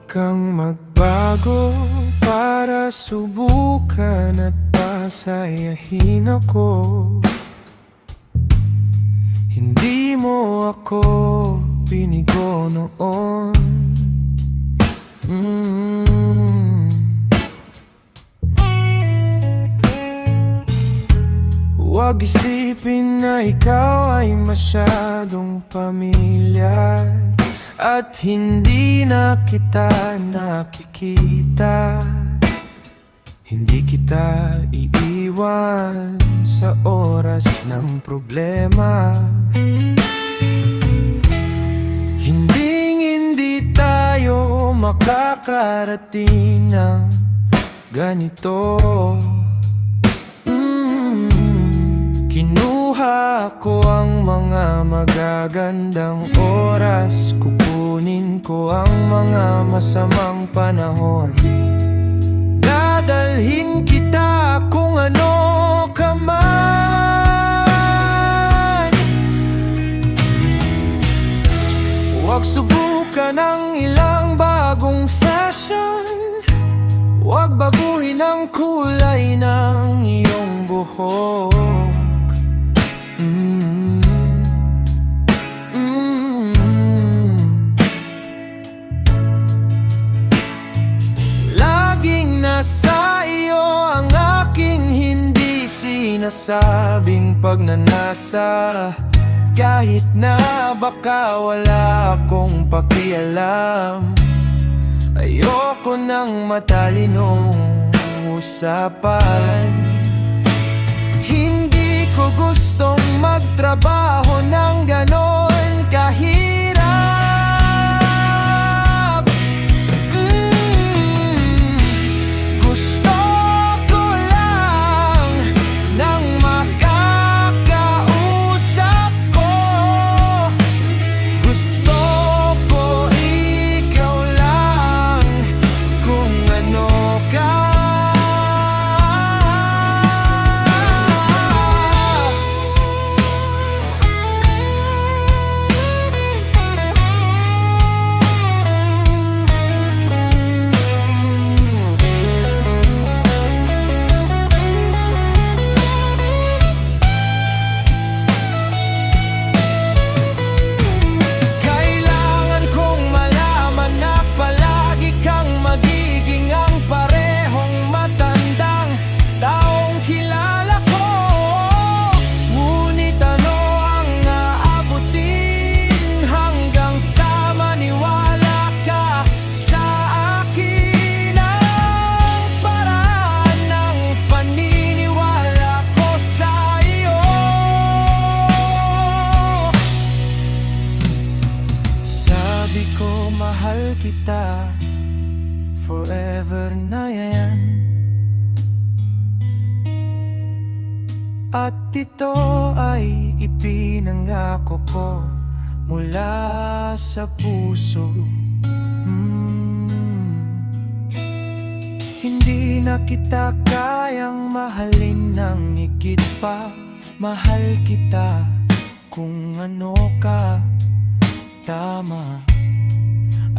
kang magbago para subukan at pasayahin ako. Hindi mo ako pinigo noon. Huwag isipin na ikaw ay masyadong pamilyar at hindi na kita nakikita. Hindi kita iiwan sa oras ng problema. Hindi tayo makakarating ng ganito. Kinuha ko ang mga magagandang oras, kukunin ko ang mga masamang panahon. Dadalhin kita kung ano ka man. Huwag subukan ang ilang bagong fashion. Huwag baguhin ang kulay ng iyong buhok. Laging nasa iyo ang aking hindi sinasabing pagnanasa. Kahit na baka wala akong pakialam, ayoko ng matalinong usapan. Hindi ko gustong magtrabaho ng ganon kahirap. Gusto ko lang ng makakausap ko. Gusto ko ikaw lang kung ano ka. Sabi ko mahal kita, forever na yan. At ito ay ipinangako ko mula sa puso. Hindi na kita kayang mahalin ng higit pa. Mahal kita kung ano ka, tama.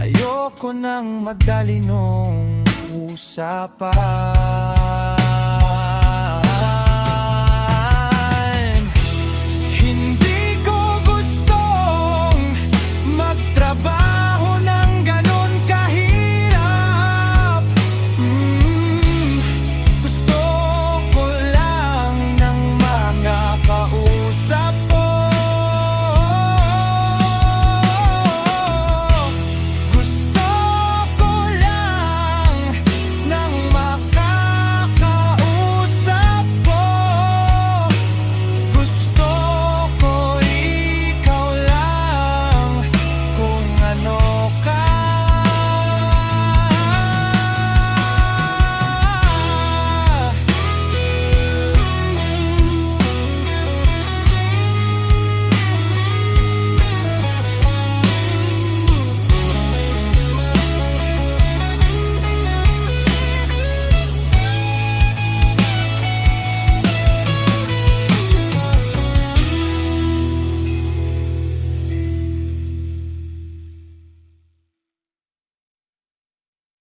Ayoko ng madalinong usapan.